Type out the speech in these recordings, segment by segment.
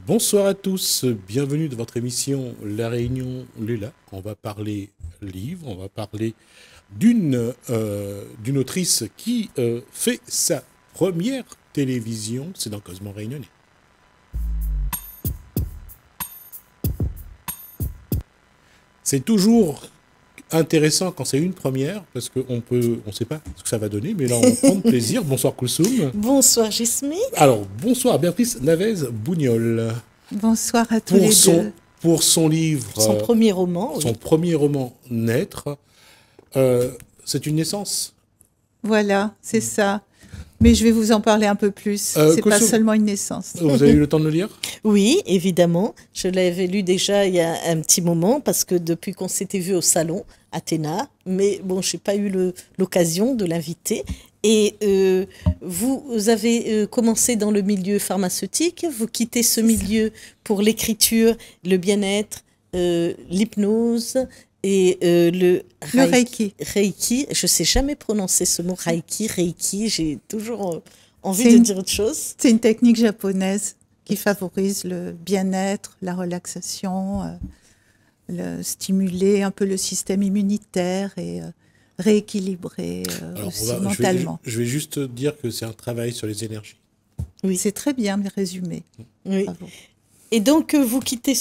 Bonsoir à tous, bienvenue dans votre émission La Réunion Léla. On va parler livre, on va parler d'une autrice qui fait sa première télévision, c'est dans Cosmo Réunionnais. C'est toujours intéressant quand c'est une première, parce qu'on ne sait pas ce que ça va donner, mais là on prend plaisir. Bonsoir Koulsoum. Bonsoir Gismi. Alors, bonsoir Béatrice Navez-Bougnol. Bonsoir à tous les deux. Pour son livre... Son premier roman. Son premier roman, Naître, c'est une naissance. Voilà, c'est ça. Mais je vais vous en parler un peu plus. C'est pas seulement une naissance. Vous avez eu le temps de le lire? Oui, évidemment. Je l'avais lu déjà il y a un petit moment parce que depuis qu'on s'était vu au salon, Athéna, mais bon, je n'ai pas eu l'occasion de l'inviter. Et vous avez commencé dans le milieu pharmaceutique, vous quittez ce milieu pour l'écriture, le bien-être, l'hypnose et le Reiki. Reiki, je ne sais jamais prononcer ce mot, Reiki, j'ai toujours envie de dire autre chose. C'est une technique japonaise qui favorise le bien-être, la relaxation, stimuler un peu le système immunitaire et rééquilibrer aussi mentalement. Je vais juste dire que c'est un travail sur les énergies. Oui, c'est très bien résumé. Oui. Bravo. Et donc, vous quittez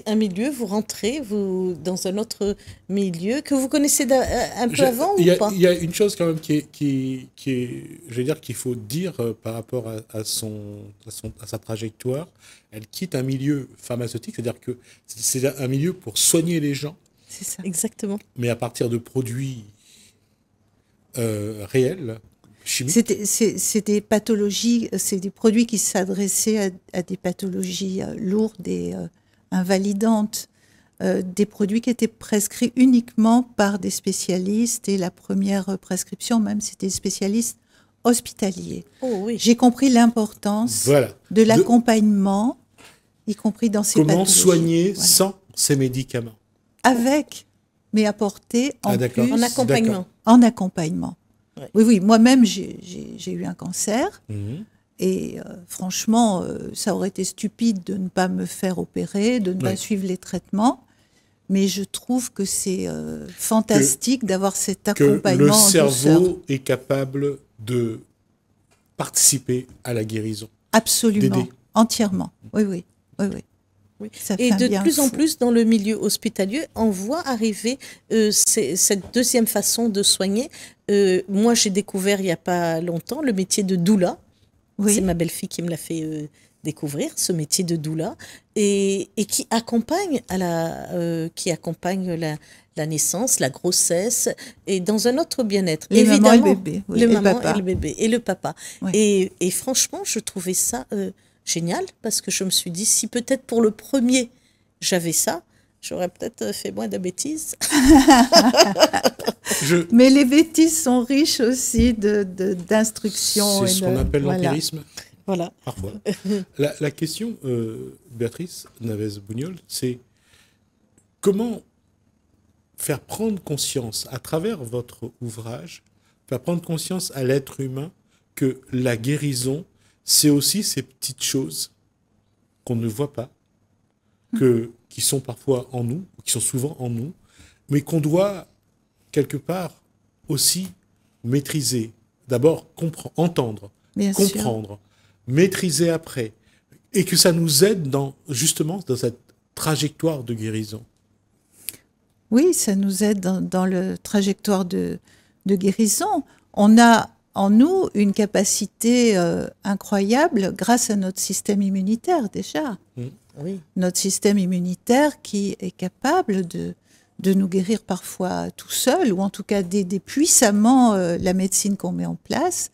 un milieu, vous rentrez dans un autre milieu que vous connaissez un peu avant ou pas? Il y a une chose quand même qui est je vais dire qu'il faut dire par rapport à sa trajectoire. Elle quitte un milieu pharmaceutique, c'est-à-dire que c'est un milieu pour soigner les gens. C'est ça. Exactement. Mais à partir de produits réels, chimiques. C'est des pathologies, c'est des produits qui s'adressaient à des pathologies lourdes et invalidantes. Des produits qui étaient prescrits uniquement par des spécialistes et la première prescription même, c'était des spécialistes hospitaliers. Oh, oui. J'ai compris l'importance de l'accompagnement, y compris dans ces pathologies. Comment soigner sans ces médicaments? Avec, mais apporter en plus... En accompagnement. En accompagnement. Ouais. Oui, moi-même, j'ai eu un cancer. Et franchement, ça aurait été stupide de ne pas me faire opérer, de ne pas suivre les traitements. Mais je trouve que c'est fantastique d'avoir cet accompagnement. Que le cerveau est capable de participer à la guérison. Absolument, entièrement. Oui. Et de plus en plus, dans le milieu hospitalier, on voit arriver cette deuxième façon de soigner. Moi, j'ai découvert il n'y a pas longtemps le métier de doula. Oui. C'est ma belle-fille qui me l'a fait découvrir, ce métier de doula, et qui accompagne, la naissance, la grossesse, et dans un autre bien-être. Les mamans et le bébé. Oui, le maman et le bébé, et le papa. Oui. Et franchement, je trouvais ça... génial, parce que je me suis dit, si peut-être pour le premier, j'avais ça, j'aurais peut-être fait moins de bêtises. Mais les bêtises sont riches aussi d'instructions. C'est ce qu'on appelle l'empirisme. Voilà. Parfois. La question, Béatrice Navez-Bougnol, c'est comment faire prendre conscience, à travers votre ouvrage, faire prendre conscience à l'être humain que la guérison, c'est aussi ces petites choses qu'on ne voit pas, qui sont parfois en nous, qui sont souvent en nous, mais qu'on doit quelque part aussi maîtriser. D'abord, entendre, comprendre, maîtriser après, et que ça nous aide justement dans cette trajectoire de guérison. Oui, ça nous aide dans la trajectoire de guérison. On a en nous une capacité incroyable grâce à notre système immunitaire déjà. Oui. Notre système immunitaire qui est capable de nous guérir parfois tout seul, ou en tout cas d'aider puissamment la médecine qu'on met en place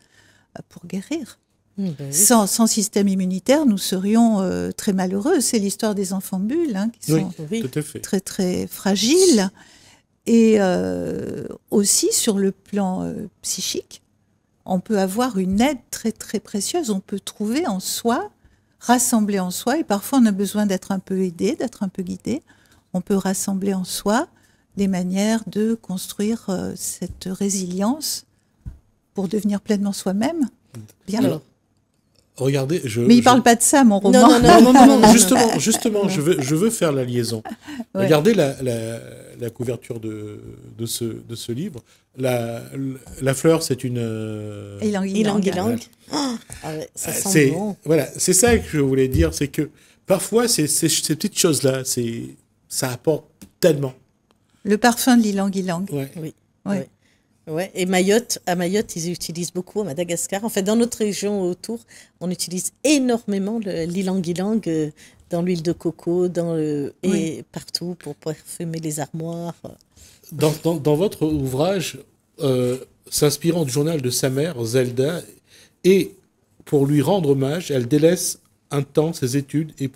pour guérir. Oui. Sans système immunitaire, nous serions très malheureux. C'est l'histoire des enfants bulles qui sont tout à fait. très très fragiles. Et aussi sur le plan psychique, on peut avoir une aide très très précieuse. On peut trouver en soi, rassembler en soi, et parfois on a besoin d'être un peu aidé, d'être un peu guidé. On peut rassembler en soi des manières de construire cette résilience pour devenir pleinement soi-même. Bien. Alors, regardez, Mais il parle pas de ça, mon roman. Non, justement, je veux faire la liaison. Ouais. Regardez la couverture de ce livre. La fleur, c'est une... Ylang-ylang. Ah ouais, ça sent c'est bon. voilà, c'est ça que je voulais dire, c'est que parfois ces petites choses-là, ça apporte tellement. Le parfum de l'ylang-ylang. Ouais. Oui. Ouais. Ouais. Et à Mayotte, ils utilisent beaucoup, à Madagascar. En fait, dans notre région autour, on utilise énormément l'ylang-ylang dans l'huile de coco, et partout pour parfumer les armoires. Dans votre ouvrage, s'inspirant du journal de sa mère, Zelda, et pour lui rendre hommage, elle délaisse un temps ses études et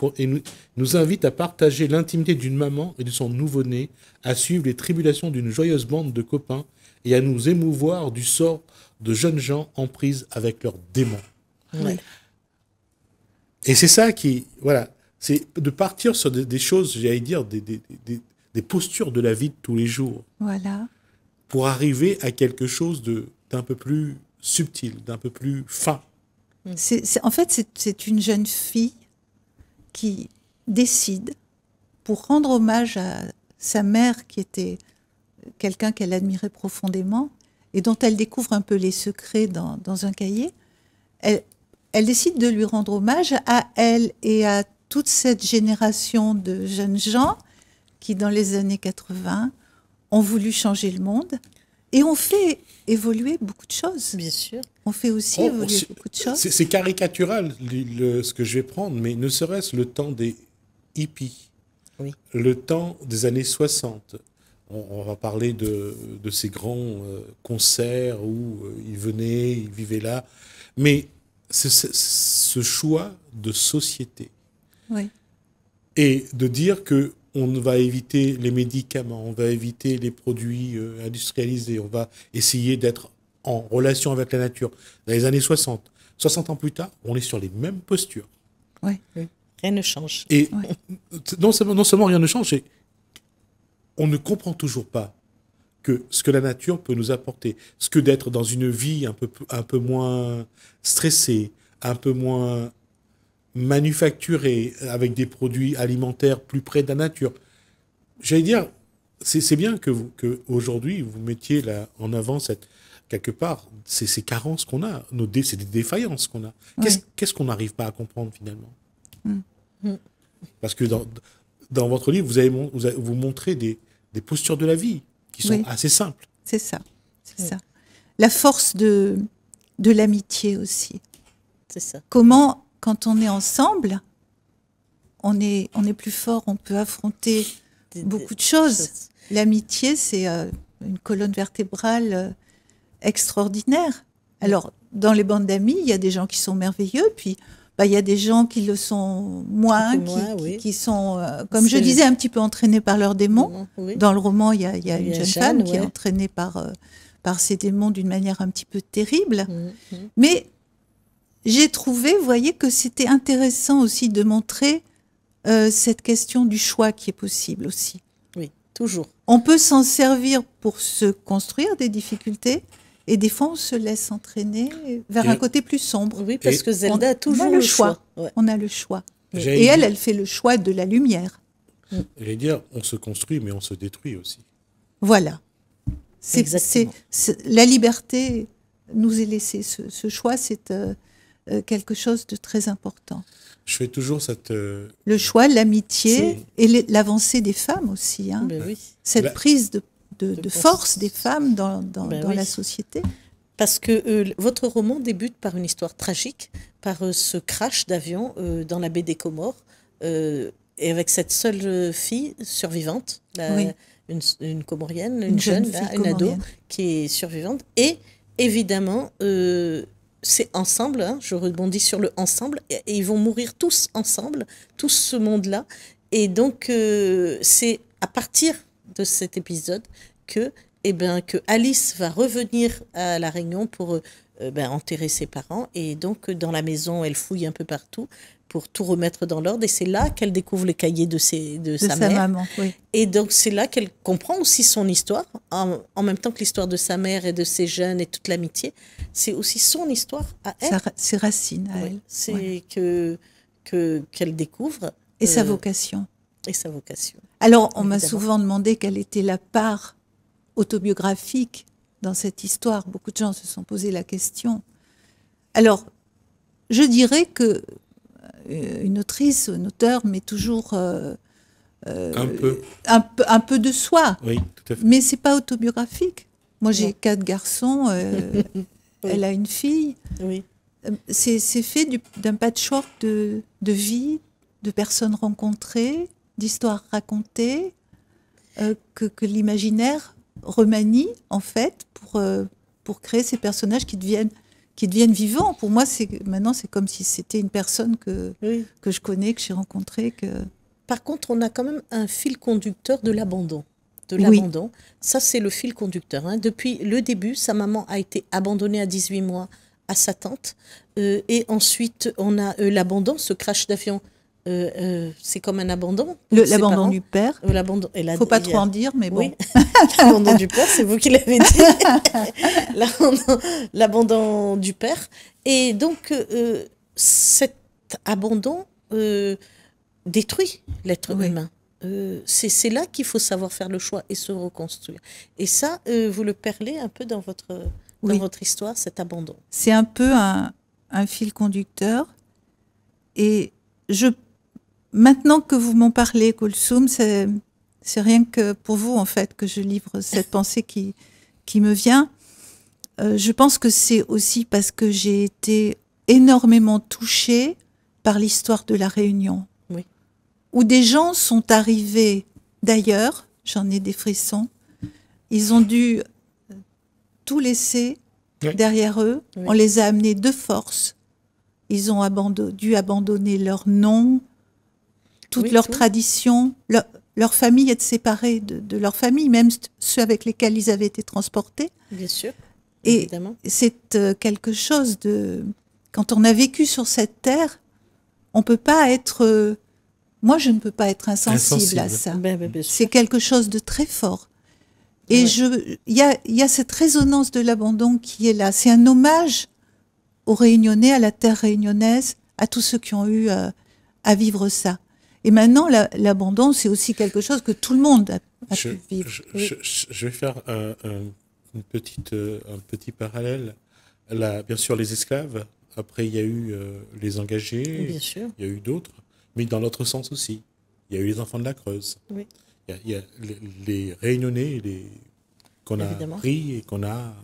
nous invite à partager l'intimité d'une maman et de son nouveau-né, à suivre les tribulations d'une joyeuse bande de copains et à nous émouvoir du sort de jeunes gens en prise avec leurs démons. Ouais. Et c'est ça voilà, c'est de partir sur des choses, j'allais dire, des postures de la vie de tous les jours, Voilà. pour arriver à quelque chose d'un peu plus subtil, d'un peu plus fin. En fait, c'est une jeune fille qui décide, pour rendre hommage à sa mère, qui était quelqu'un qu'elle admirait profondément, et dont elle découvre un peu les secrets dans un cahier, elle décide de lui rendre hommage à elle et à toute cette génération de jeunes gens qui, dans les années 80, ont voulu changer le monde et ont fait évoluer beaucoup de choses. Bien sûr. On fait aussi évoluer beaucoup de choses. C'est caricatural ce que je vais prendre, mais ne serait-ce le temps des hippies, Oui. le temps des années 60. On va parler de ces grands concerts où ils venaient, ils vivaient là. Mais ce choix de société. Oui. Et de dire que on va éviter les médicaments, on va éviter les produits industrialisés, on va essayer d'être en relation avec la nature. Dans les années 60, 60 ans plus tard, on est sur les mêmes postures. Oui. Rien ne change. Et non seulement rien ne change, on ne comprend toujours pas que ce que la nature peut nous apporter, ce que d'être dans une vie un peu moins stressée, un peu moins manufacturée, avec des produits alimentaires plus près de la nature. J'allais dire, c'est bien que aujourd'hui vous mettiez là en avant quelque part ces carences qu'on a, c'est des défaillances qu'on a. Qu'est-ce qu'on n'arrive pas à comprendre finalement? Parce que dans votre livre, vous montrez des postures de la vie qui sont assez simples. C'est ça. La force de l'amitié aussi. C'est ça. Comment, quand on est ensemble, on est plus fort, on peut affronter beaucoup de choses. L'amitié, c'est une colonne vertébrale extraordinaire. Alors, dans les bandes d'amis, il y a des gens qui sont merveilleux, puis il y a des gens qui le sont moins, qui sont, comme je disais, un petit peu entraînés par leurs démons. Oui. Dans le roman, il y a une jeune femme qui est entraînée par ses démons d'une manière un petit peu terrible. Mais j'ai trouvé, vous voyez, que c'était intéressant aussi de montrer cette question du choix qui est possible aussi. Oui, toujours. On peut s'en servir pour se construire des difficultés, et des fois, on se laisse entraîner vers un côté plus sombre. Oui, parce que Zelda a toujours le choix. Ouais. On a le choix. Et elle fait le choix de la lumière. J'allais dire, on se construit, mais on se détruit aussi. Voilà. La liberté nous est laissée. Ce choix, c'est quelque chose de très important. Je fais toujours le choix, l'amitié et l'avancée des femmes aussi. Hein. Ben oui. Cette prise de force des femmes dans la société. Parce que votre roman débute par une histoire tragique, par ce crash d'avion dans la baie des Comores, et avec cette seule fille survivante, une Comorienne, une jeune une ado, qui est survivante. Et évidemment, c'est ensemble, hein, je rebondis sur le ensemble, et ils vont mourir tous ensemble, tout ce monde-là. Et donc, c'est à partir de cet épisode que Alice va revenir à La Réunion pour enterrer ses parents. Et donc, dans la maison, elle fouille un peu partout pour tout remettre dans l'ordre. Et c'est là qu'elle découvre le cahier de sa mère. Maman, oui. Et donc, c'est là qu'elle comprend aussi son histoire, en même temps que l'histoire de sa mère et de ses jeunes et toute l'amitié. C'est aussi son histoire à elle. Ses racines à elle. C'est qu'elle découvre. Et sa vocation. Et sa vocation. Alors, on m'a souvent demandé quelle était la part autobiographique dans cette histoire. Beaucoup de gens se sont posé la question. Alors, je dirais que une autrice, un auteur met toujours un peu de soi. Oui, tout à fait. Mais c'est pas autobiographique. Moi, j'ai 4 garçons. Elle a une fille. Oui. C'est fait d'un patchwork de vie, de personnes rencontrées, d'histoires racontées, que l'imaginaire remanie, en fait, pour créer ces personnages qui deviennent vivants. Pour moi, maintenant, c'est comme si c'était une personne que je connais, que j'ai rencontrée. Par contre, on a quand même un fil conducteur de l'abandon. Oui. Ça, c'est le fil conducteur. Hein. Depuis le début, sa maman a été abandonnée à 18 mois à sa tante. Et ensuite, on a l'abandon, ce crash d'avion. C'est comme un abandon. L'abandon du père. Il ne faut pas trop en dire, mais bon. Oui. L'abandon du père, c'est vous qui l'avez dit. L'abandon du père. Et donc, cet abandon détruit l'être humain. C'est là qu'il faut savoir faire le choix et se reconstruire. Et ça, vous le perlez un peu dans votre histoire, cet abandon. C'est un peu un fil conducteur. Et maintenant que vous m'en parlez, Koulsoum, c'est rien que pour vous, en fait, que je livre cette pensée qui me vient. Je pense que c'est aussi parce que j'ai été énormément touchée par l'histoire de la Réunion. Oui. Où des gens sont arrivés d'ailleurs, j'en ai des frissons, ils ont dû tout laisser derrière eux. Oui. On les a amenés de force. Ils ont dû abandonner leur nom, toute leur tradition. Leur famille est séparée de leur famille, même ceux avec lesquels ils avaient été transportés. Bien sûr, évidemment. Et c'est quelque chose de... Quand on a vécu sur cette terre, on peut pas être... moi, je ne peux pas être insensible à ça. C'est quelque chose de très fort. Et il y a cette résonance de l'abandon qui est là. C'est un hommage aux Réunionnais, à la terre réunionnaise, à tous ceux qui ont eu à vivre ça. Et maintenant, l'abandon, c'est aussi quelque chose que tout le monde a pu vivre. Je vais faire un petit parallèle. Là, bien sûr, les esclaves. Après, il y a eu les engagés. Bien sûr. Il y a eu d'autres. Mais dans l'autre sens aussi. Il y a eu les enfants de la Creuse. Oui. Il y a les Réunionnais qu'on a pris et qu'on a...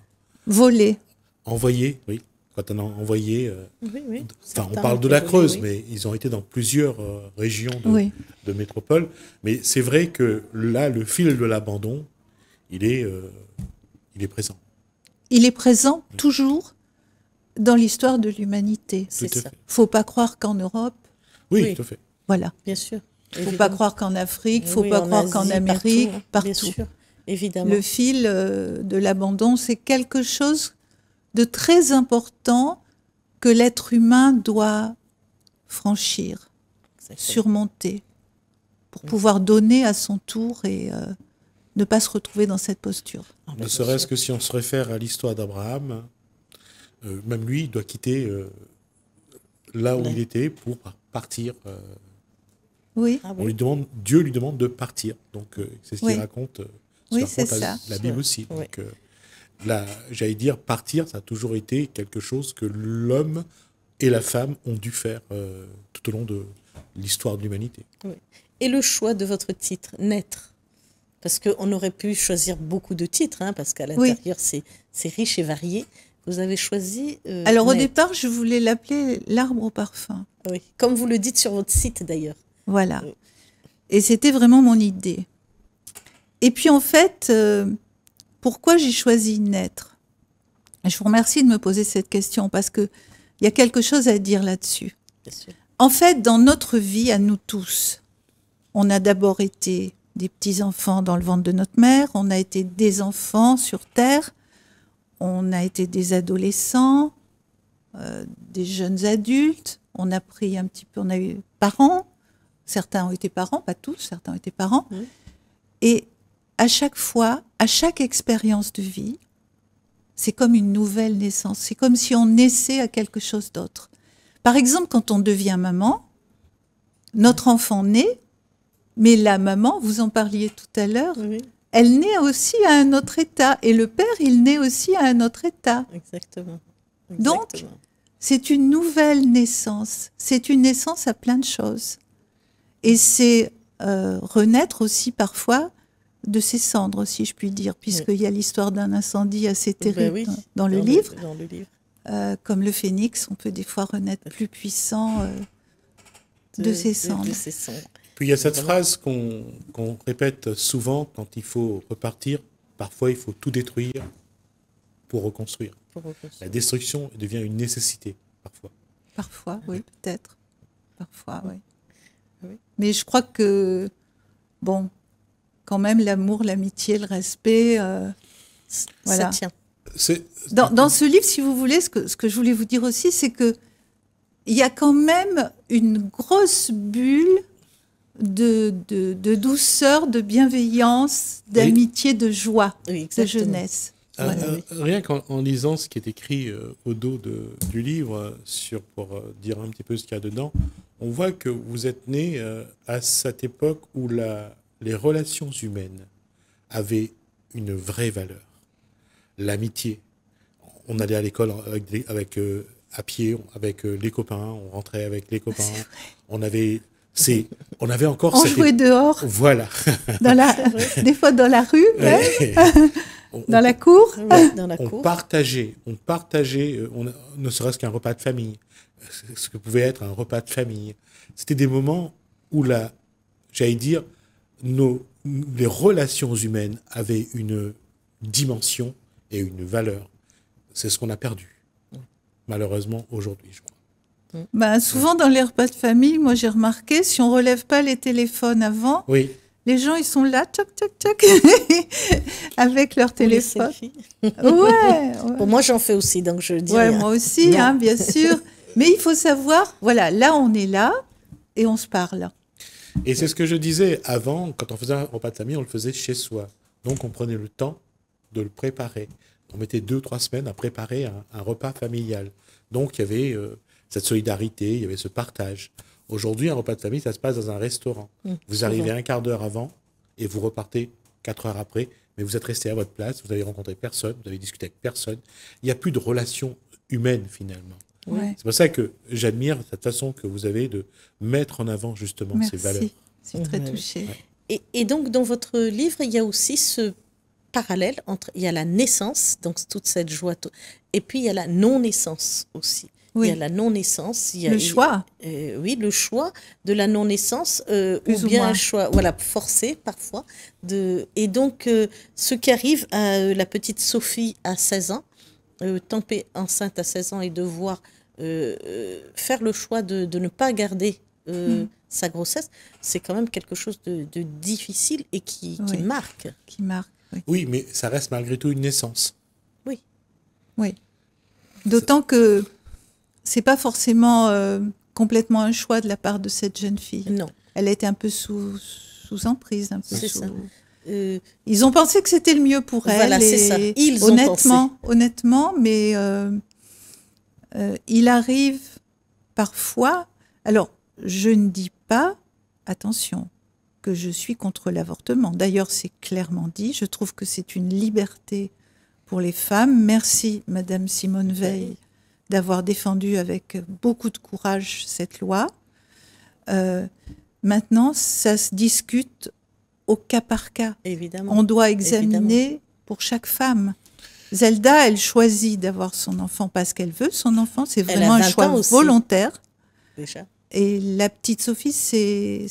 volés. Envoyés, oui. Quand on a envoyé... Enfin, on parle de la Creuse, mais ils ont été dans plusieurs régions de métropole. Mais c'est vrai que là, le fil de l'abandon, il est présent. Il est présent toujours dans l'histoire de l'humanité. C'est ça. Faut pas croire qu'en Europe... Oui, tout à fait. Voilà. Bien sûr. Faut pas croire qu'en Afrique, faut pas croire qu'en Amérique, partout. Bien sûr, évidemment. Le fil de l'abandon, c'est quelque chose de très important que l'être humain doit franchir, surmonter, pour pouvoir donner à son tour et ne pas se retrouver dans cette posture. Ne serait-ce que si on se réfère à l'histoire d'Abraham, même lui, il doit quitter là où il était pour partir. Oui. Dieu lui demande de partir. Donc c'est ce qu'il raconte. C'est ça. La Bible aussi. Donc, j'allais dire, partir, ça a toujours été quelque chose que l'homme et la femme ont dû faire tout au long de l'histoire de l'humanité. Oui. Et le choix de votre titre, Naître, parce qu'on aurait pu choisir beaucoup de titres, hein, parce qu'à l'intérieur, c'est riche et varié. Vous avez choisi Alors Naître. Au départ, je voulais l'appeler l'arbre au parfum. Oui, comme vous le dites sur votre site d'ailleurs. Voilà. Et c'était vraiment mon idée. Et puis en fait, pourquoi j'ai choisi Naître ? Je vous remercie de me poser cette question parce qu'il y a quelque chose à dire là-dessus. Bien sûr. En fait, dans notre vie, à nous tous, on a d'abord été des petits-enfants dans le ventre de notre mère, on a été des enfants sur Terre, on a été des adolescents, des jeunes adultes, on a pris un petit peu, on a eu parents, certains ont été parents, pas tous, certains ont été parents. Et à chaque fois, à chaque expérience de vie, c'est comme une nouvelle naissance. C'est comme si on naissait à quelque chose d'autre. Par exemple, quand on devient maman, notre enfant naît, mais la maman, vous en parliez tout à l'heure, elle naît aussi à un autre état. Et le père, il naît aussi à un autre état. Exactement. Donc, c'est une nouvelle naissance. C'est une naissance à plein de choses. Et c'est renaître aussi parfois de ses cendres, si je puis dire, puisqu'il y a l'histoire d'un incendie assez terrible dans le livre. Comme le phénix, on peut des fois renaître plus puissant de ses cendres. Puis il y a cette phrase qu'on répète souvent quand il faut repartir. Parfois, il faut tout détruire pour reconstruire. La destruction devient une nécessité, parfois. Parfois, oui, peut-être. Parfois, oui. Mais je crois que, bon, quand même, l'amour, l'amitié, le respect, voilà. Ça tient. Dans ce livre, si vous voulez, ce que je voulais vous dire aussi, c'est que il y a quand même une grosse bulle de douceur, de bienveillance, d'amitié, de joie, de jeunesse. Voilà. Rien qu'en lisant ce qui est écrit au dos du livre, pour dire un petit peu ce qu'il y a dedans, on voit que vous êtes né à cette époque où les relations humaines avaient une vraie valeur. L'amitié. On allait à l'école à pied avec les copains, on rentrait avec les copains. On avait encore... On jouait dehors. Voilà. Des fois dans la rue, dans la cour. On partageait, ne serait-ce qu'un repas de famille, ce que pouvait être un repas de famille. C'était des moments où j'allais dire, les relations humaines avaient une dimension et une valeur. C'est ce qu'on a perdu, malheureusement, aujourd'hui, je crois. Souvent, dans les repas de famille, moi, j'ai remarqué, si on ne relève pas les téléphones avant, les gens, ils sont là, tchoc, tchoc, tchoc, avec leur téléphone. Bon, moi, j'en fais aussi, donc je dis moi aussi, bien sûr. Mais il faut savoir, voilà, là, on est là et on se parle. Et c'est ce que je disais avant, quand on faisait un repas de famille, on le faisait chez soi. Donc, on prenait le temps de le préparer. On mettait 2-3 semaines à préparer un repas familial. Donc, il y avait cette solidarité, il y avait ce partage. Aujourd'hui, un repas de famille, ça se passe dans un restaurant. Vous arrivez un quart d'heure avant et vous repartez 4 heures après, mais vous êtes resté à votre place, vous avez rencontré personne, vous avez discuté avec personne. Il n'y a plus de relation humaine, finalement. C'est pour ça que j'admire cette façon que vous avez de mettre en avant, justement, ces valeurs. Merci, c'est très touché. Et donc, dans votre livre, il y a aussi ce parallèle entre, il y a la naissance, donc toute cette joie, et puis il y a la non-naissance aussi. Il y a la non-naissance. Le choix. Le choix de la non-naissance, ou bien un choix forcé parfois. Et donc, ce qui arrive à la petite Sophie à 16 ans, tomber enceinte à 16 ans et devoir faire le choix de ne pas garder sa grossesse, c'est quand même quelque chose de difficile et qui marque. Qui marque, oui, mais ça reste malgré tout une naissance. Oui. D'autant que c'est pas forcément complètement un choix de la part de cette jeune fille. Non. Elle était un peu sous emprise, un peu. C'est ça. Ils ont pensé que c'était le mieux pour elle. Voilà, c'est ça. Ils ont pensé. Honnêtement, mais il arrive parfois. Alors, je ne dis pas, attention, que je suis contre l'avortement. D'ailleurs, c'est clairement dit. Je trouve que c'est une liberté pour les femmes. Merci, Madame Simone Veil, d'avoir défendu avec beaucoup de courage cette loi. Maintenant, ça se discute au cas par cas. Évidemment. On doit examiner pour chaque femme. Zelda, elle choisit d'avoir son enfant parce qu'elle veut son enfant. C'est vraiment un choix volontaire. Déjà. Et la petite Sophie, c'est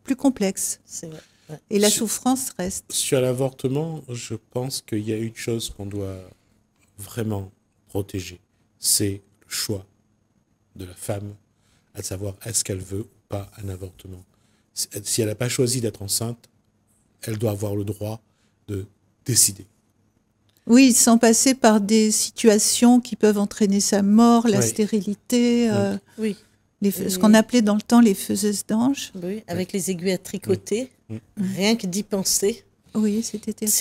plus complexe. C'est vrai. Ouais. Et la souffrance reste. Sur l'avortement, je pense qu'il y a une chose qu'on doit vraiment protéger. C'est le choix de la femme, à savoir est-ce qu'elle veut ou pas un avortement. Si elle n'a pas choisi d'être enceinte, elle doit avoir le droit de décider. Oui, sans passer par des situations qui peuvent entraîner sa mort, la Ouais. stérilité, Oui, ce qu'on appelait dans le temps les faiseuses d'anges. oui, avec les aiguilles à tricoter, Mm. rien que d'y penser, Oui, c'était terrible.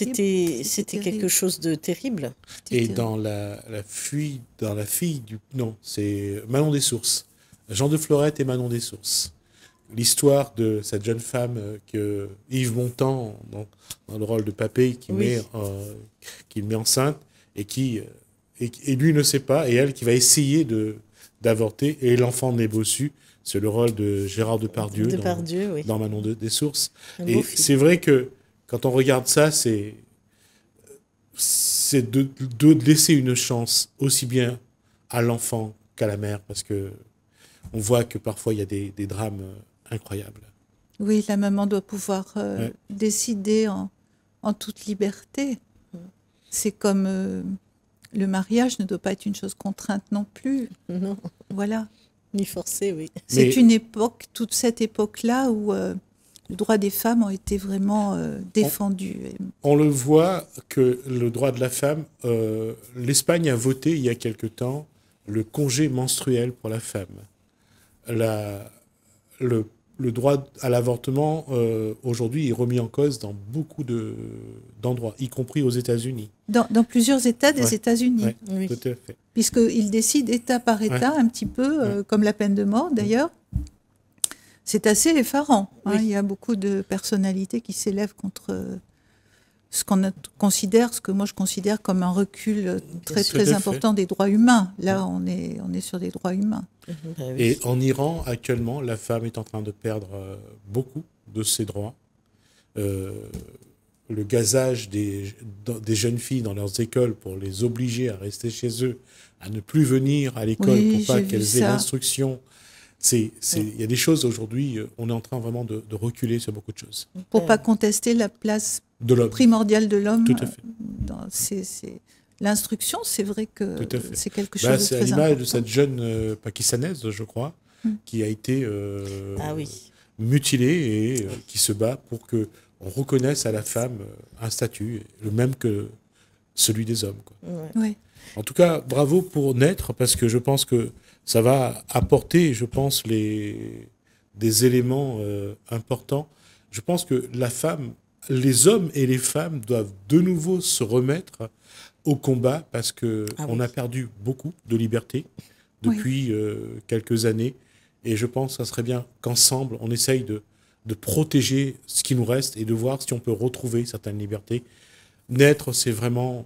c'était terrible. quelque chose de terrible. C'était Et terrible. dans la fuite, dans la fille du... Non, c'est Manon des Sources. Jean de Florette et Manon des Sources. L'histoire de cette jeune femme que Yves Montand, dans le rôle de Papé, qui Oui. le met enceinte, et lui ne sait pas, et elle qui va essayer d'avorter, et l'enfant n'est bossu. C'est le rôle de Gérard Depardieu, Depardieu, oui. dans Manon des Sources. Un Et beau film. c'est vrai que quand on regarde ça, c'est de laisser une chance aussi bien à l'enfant qu'à la mère, parce que on voit que parfois il y a des drames incroyables. Oui, la maman doit pouvoir Ouais. décider en toute liberté. C'est comme le mariage ne doit pas être une chose contrainte non plus. Non, Voilà. ni forcé, oui. C'est Mais- une époque, toute cette époque-là où le droit des femmes ont été vraiment défendus. On le voit que le droit de la femme, l'Espagne a voté il y a quelque temps le congé menstruel pour la femme. Le droit à l'avortement, aujourd'hui, est remis en cause dans beaucoup d'endroits, y compris aux États-Unis. Dans plusieurs États des Ouais. États-Unis, Ouais, Oui. tout à fait. puisqu'ils décident État par État, un petit peu, comme la peine de mort d'ailleurs. C'est assez effarant. Hein. Oui. Il y a beaucoup de personnalités qui s'élèvent contre ce ce que moi je considère comme un recul très sûr. Tout à très fait. important des droits humains. Là, on est sur des droits humains. Bah oui. Et en Iran, actuellement, la femme est en train de perdre beaucoup de ses droits. Le gazage des jeunes filles dans leurs écoles pour les obliger à rester chez eux, à ne plus venir à l'école Oui, pour pas j'ai vu qu'elles aient ça. l'instruction. Il y a des choses aujourd'hui, on est en train vraiment de reculer sur beaucoup de choses. Pour pas contester la place De l'homme. primordiale de l'homme. Tout à fait. L'instruction, c'est vrai que Tout à fait. c'est quelque chose Bah, de c'est à très l'image important. de cette jeune pakistanaise, je crois, qui a été Ah oui. mutilée et qui se bat pour que on reconnaisse à la femme un statut, le même que celui des hommes, quoi. Ouais. Ouais. En tout cas, bravo pour naître, parce que je pense que ça va apporter, je pense, des éléments importants. Je pense que la femme, les hommes et les femmes doivent de nouveau se remettre au combat, parce que Ah on oui. a perdu beaucoup de liberté depuis quelques années. Et je pense que ça serait bien qu'ensemble, on essaye de protéger ce qui nous reste et de voir si on peut retrouver certaines libertés. Naître, c'est vraiment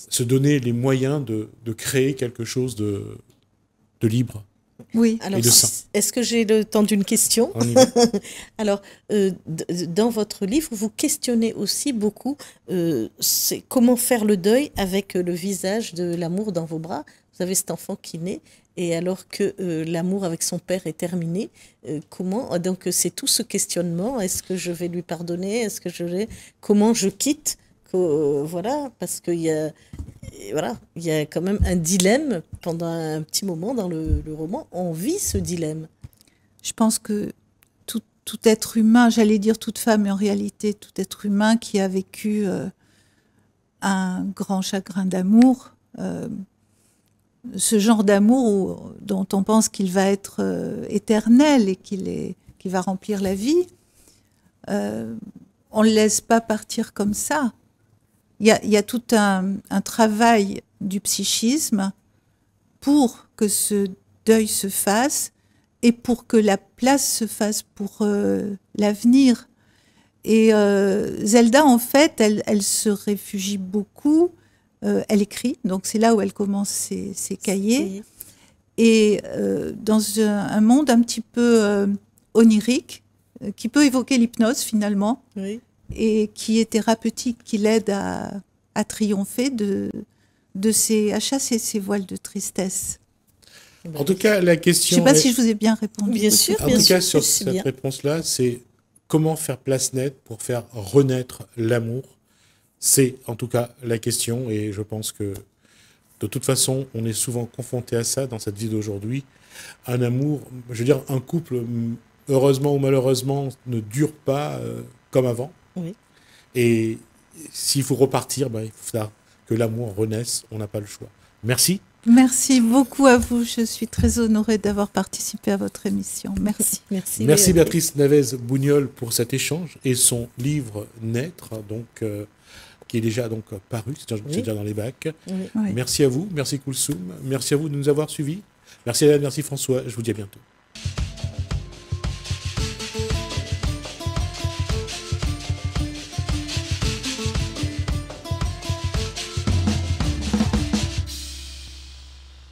se donner les moyens de créer quelque chose de libre. Oui. Alors, Et de ça. est-ce que j'ai le temps d'une question? On y va. Alors, dans votre livre, vous questionnez aussi beaucoup c'est comment faire le deuil avec le visage de l'amour dans vos bras. Vous avez cet enfant qui naît, et alors que l'amour avec son père est terminé, comment? Donc, c'est tout ce questionnement. Est-ce que je vais lui pardonner? Est-ce que je vais... Comment je quitte? Voilà, parce qu'il y a... Et voilà, il y a quand même un dilemme pendant un petit moment dans le roman. On vit ce dilemme. Je pense que tout être humain, j'allais dire toute femme, mais en réalité tout être humain qui a vécu un grand chagrin d'amour, ce genre d'amour dont on pense qu'il va être éternel et qu'il va remplir la vie, on ne le laisse pas partir comme ça. Il y a tout un travail du psychisme pour que ce deuil se fasse et pour que la place se fasse pour l'avenir. Et Zelda, en fait, elle se réfugie beaucoup. Elle écrit, donc c'est là où elle commence ses cahiers. Et dans un monde un petit peu onirique, qui peut évoquer l'hypnose finalement, Oui. et qui est thérapeutique, qui l'aide à triompher à chasser ses voiles de tristesse. En tout cas, la Je ne question. sais pas est- si je vous ai bien répondu. Bien sûr. En tout cas, sur c'est cette bien. réponse-là, c'est comment faire place nette pour faire renaître l'amour. C'est en tout cas la question, et je pense que de toute façon, on est souvent confronté à ça dans cette vie d'aujourd'hui. Un amour, je veux dire, un couple, heureusement ou malheureusement, ne dure pas comme avant. Oui. Et s'il faut repartir, il faut que l'amour renaisse. On n'a pas le choix. Merci. Merci beaucoup à vous. Je suis très honorée d'avoir participé à votre émission. Merci. Merci Béatrice Navez-Bougnol pour cet échange et son livre Naître, qui est déjà paru, c'est déjà dans les bacs. Oui. Merci à vous, merci Koulsoum, merci à vous de nous avoir suivis. Merci Hélène, merci François, je vous dis à bientôt.